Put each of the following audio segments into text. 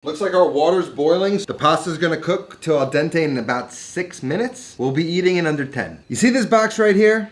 Looks like our water's boiling. The pasta's gonna cook till al dente in about 6 minutes. We'll be eating in under 10. You see this box right here?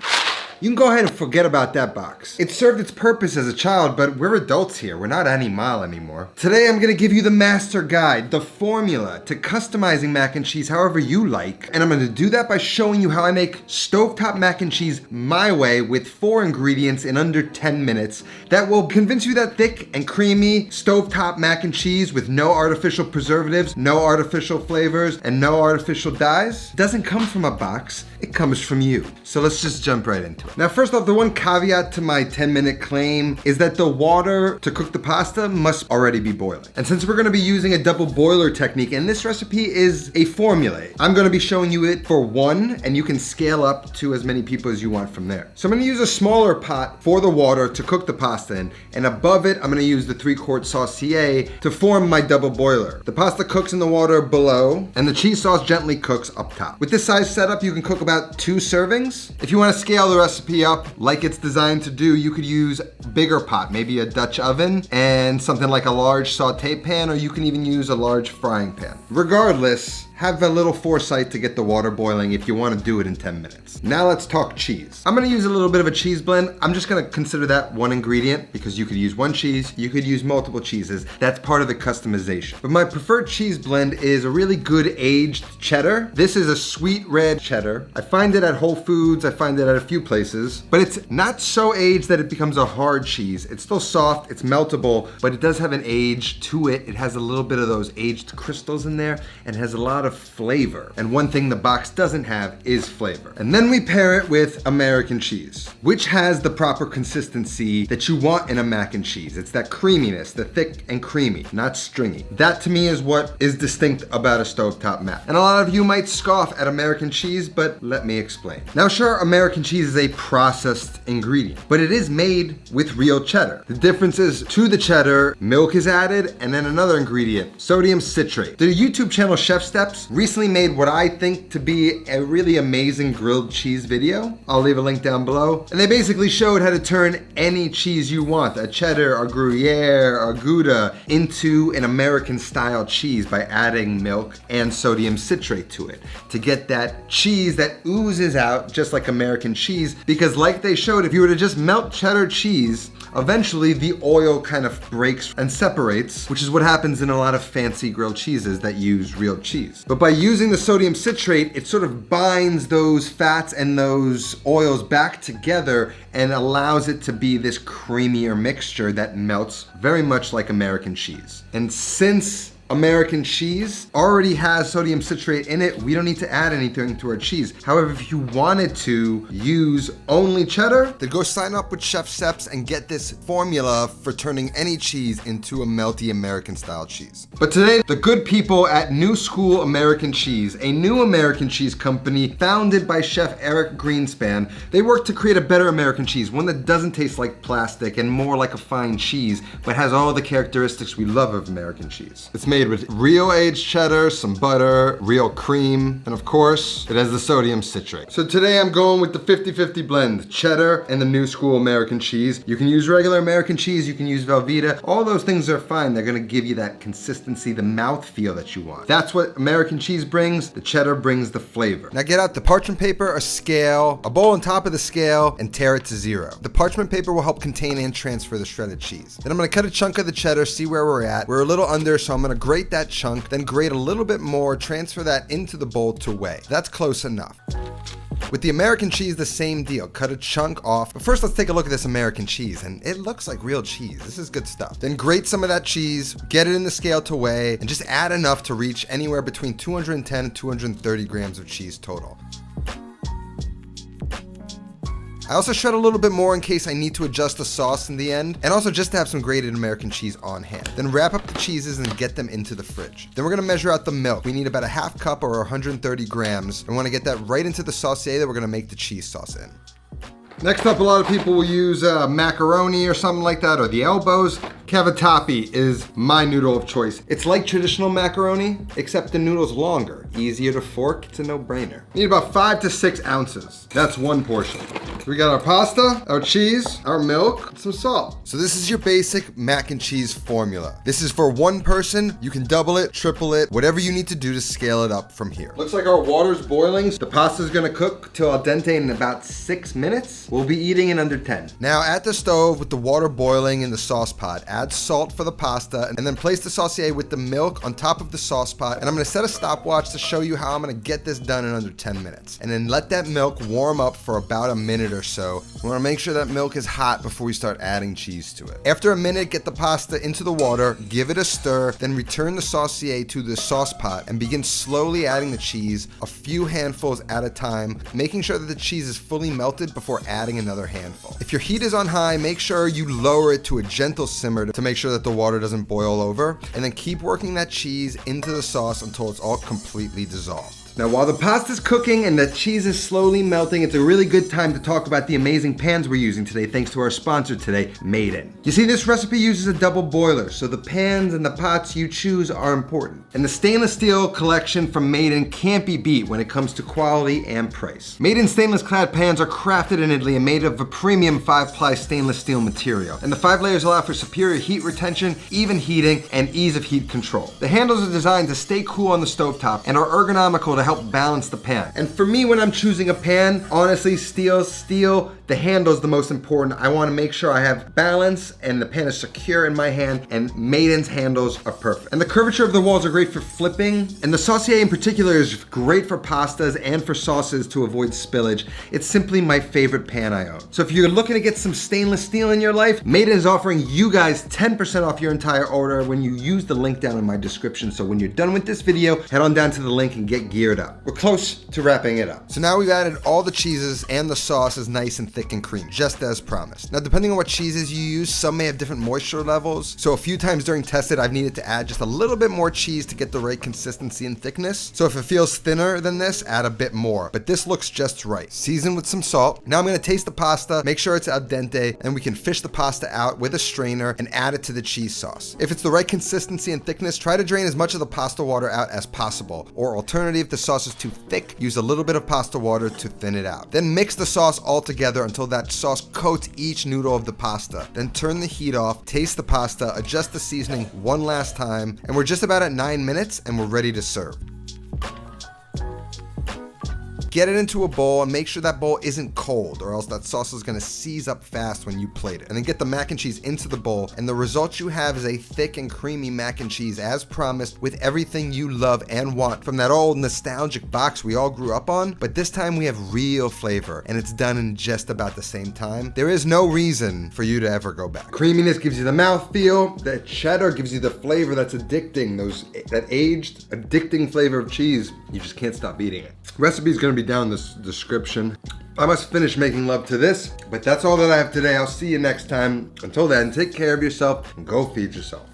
You can go ahead and forget about that box. It served its purpose as a child, but we're adults here. We're not animal anymore. Today I'm gonna give you the master guide, the formula to customizing mac and cheese however you like. And I'm gonna do that by showing you how I make stovetop mac and cheese my way with 4 ingredients in under 10 minutes that will convince you that thick and creamy stovetop mac and cheese with no artificial preservatives, no artificial flavors, and no artificial dyes doesn't come from a box, it comes from you. So let's just jump right into it. Now, first off, the one caveat to my 10-minute claim is that the water to cook the pasta must already be boiling. And since we're gonna be using a double boiler technique, and this recipe is a formula, I'm gonna be showing you it for 1, and you can scale up to as many people as you want from there. So I'm gonna use a smaller pot for the water to cook the pasta in, and above it, I'm gonna use the 3-quart saucier to form my double boiler. The pasta cooks in the water below, and the cheese sauce gently cooks up top. With this size setup, you can cook about 2 servings. If you wanna scale the recipe up like it's designed to do, you could use a bigger pot, maybe a Dutch oven and something like a large saute pan, or you can even use a large frying pan. Regardless, have a little foresight to get the water boiling if you want to do it in 10 minutes. Now let's talk cheese. I'm gonna use a little bit of a cheese blend. I'm just gonna consider that 1 ingredient because you could use 1 cheese, you could use multiple cheeses. That's part of the customization. But my preferred cheese blend is a really good aged cheddar. This is a sweet red cheddar. I find it at Whole Foods, I find it at a few places, but it's not so aged that it becomes a hard cheese. It's still soft, it's meltable, but it does have an age to it. It has a little bit of those aged crystals in there and has a lot of flavor. And one thing the box doesn't have is flavor. And then we pair it with American cheese, which has the proper consistency that you want in a mac and cheese. It's that creaminess, the thick and creamy, not stringy. That to me is what is distinct about a stovetop mac. And a lot of you might scoff at American cheese, but let me explain. Now sure, American cheese is a processed ingredient, but it is made with real cheddar. The difference is to the cheddar, milk is added, and then another ingredient, sodium citrate. The YouTube channel Chef Steps recently made what I think to be a really amazing grilled cheese video. I'll leave a link down below. And they basically showed how to turn any cheese you want, a cheddar, a Gruyere, a Gouda, into an American style cheese by adding milk and sodium citrate to it to get that cheese that oozes out just like American cheese. Because like they showed, if you were to just melt cheddar cheese, eventually the oil kind of breaks and separates, which is what happens in a lot of fancy grilled cheeses that use real cheese. But by using the sodium citrate, it sort of binds those fats and those oils back together and allows it to be this creamier mixture that melts very much like American cheese. And since American cheese already has sodium citrate in it, we don't need to add anything to our cheese. However, if you wanted to use only cheddar, then go sign up with Chef Steps and get this formula for turning any cheese into a melty American style cheese. But today, the good people at New School American Cheese, a new American cheese company founded by Chef Eric Greenspan, they work to create a better American cheese, one that doesn't taste like plastic and more like a fine cheese, but has all the characteristics we love of American cheese. It's made with real aged cheddar, some butter, real cream, and of course, it has the sodium citrate. So today I'm going with the 50-50 blend, cheddar and the New School American cheese. You can use regular American cheese, you can use Velveeta. All those things are fine. They're gonna give you that consistency, the mouthfeel that you want. That's what American cheese brings. The cheddar brings the flavor. Now get out the parchment paper, a scale, a bowl on top of the scale, and tear it to 0. The parchment paper will help contain and transfer the shredded cheese. Then I'm gonna cut a chunk of the cheddar, see where we're at. We're a little under, so I'm gonna grate that chunk, then grate a little bit more, transfer that into the bowl to weigh. That's close enough. With the American cheese, the same deal. Cut a chunk off. But first, let's take a look at this American cheese, and it looks like real cheese. This is good stuff. Then grate some of that cheese, get it in the scale to weigh, and just add enough to reach anywhere between 210 and 230 grams of cheese total. I also shred a little bit more in case I need to adjust the sauce in the end, and also just to have some grated American cheese on hand. Then wrap up the cheeses and get them into the fridge. Then we're gonna measure out the milk. We need about a 1/2 cup or 130 grams. We wanna get that right into the saucier that we're gonna make the cheese sauce in. Next up, a lot of people will use macaroni or something like that, or the elbows. Cavatappi is my noodle of choice. It's like traditional macaroni, except the noodle's longer. Easier to fork, it's a no-brainer. You need about 5 to 6 ounces. That's one portion. We got our pasta, our cheese, our milk, and some salt. So this is your basic mac and cheese formula. This is for one person. You can double it, triple it, whatever you need to do to scale it up from here. Looks like our water's boiling. The pasta's gonna cook till al dente in about 6 minutes. We'll be eating in under 10. Now at the stove with the water boiling in the sauce pot, add salt for the pasta and then place the saucier with the milk on top of the sauce pot. And I'm gonna set a stopwatch to show you how I'm gonna get this done in under 10 minutes. And then let that milk warm up for about a minute or so. We wanna make sure that milk is hot before we start adding cheese to it. After a minute, get the pasta into the water, give it a stir, then return the saucier to the sauce pot and begin slowly adding the cheese, a few handfuls at a time, making sure that the cheese is fully melted before adding another handful. If your heat is on high, make sure you lower it to a gentle simmer to make sure that the water doesn't boil over, and then keep working that cheese into the sauce until it's all completely dissolved. Now, while the pasta's cooking and the cheese is slowly melting, it's a really good time to talk about the amazing pans we're using today, thanks to our sponsor today, Made In. You see, this recipe uses a double boiler, so the pans and the pots you choose are important. And the stainless steel collection from Made In can't be beat when it comes to quality and price. Made In stainless clad pans are crafted in Italy and made of a premium 5-ply stainless steel material. And the 5 layers allow for superior heat retention, even heating, and ease of heat control. The handles are designed to stay cool on the stovetop and are ergonomical to help balance the pan. And for me, when I'm choosing a pan, honestly, steel, the handle's the most important. I want to make sure I have balance and the pan is secure in my hand, and Made In's handles are perfect. And the curvature of the walls are great for flipping, and the saucier in particular is great for pastas and for sauces to avoid spillage. It's simply my favorite pan I own. So if you're looking to get some stainless steel in your life, Made In is offering you guys 10% off your entire order when you use the link down in my description. So when you're done with this video, head on down to the link and get geared up. We're close to wrapping it up. So now we've added all the cheeses and the sauce is nice and thick and creamy, just as promised. Now, depending on what cheeses you use, some may have different moisture levels. So a few times during tested, I've needed to add just a little bit more cheese to get the right consistency and thickness. So if it feels thinner than this, add a bit more, but this looks just right. Season with some salt. Now I'm gonna taste the pasta, make sure it's al dente, and we can fish the pasta out with a strainer and add it to the cheese sauce. If it's the right consistency and thickness, try to drain as much of the pasta water out as possible, or alternatively, if the sauce is too thick, use a little bit of pasta water to thin it out. Then mix the sauce all together until that sauce coats each noodle of the pasta. Then turn the heat off, taste the pasta, adjust the seasoning one last time, and we're just about at 9 minutes and we're ready to serve. Get it into a bowl and make sure that bowl isn't cold, or else that sauce is gonna seize up fast when you plate it. And then get the mac and cheese into the bowl, and the result you have is a thick and creamy mac and cheese as promised, with everything you love and want from that old nostalgic box we all grew up on. But this time we have real flavor, and it's done in just about the same time. There is no reason for you to ever go back. Creaminess gives you the mouthfeel, that cheddar gives you the flavor that's addicting, that aged, addicting flavor of cheese. You just can't stop eating it. Recipe is gonna be down in the description. I must finish making love to this, but that's all that I have today. I'll see you next time. Until then, take care of yourself and go feed yourself.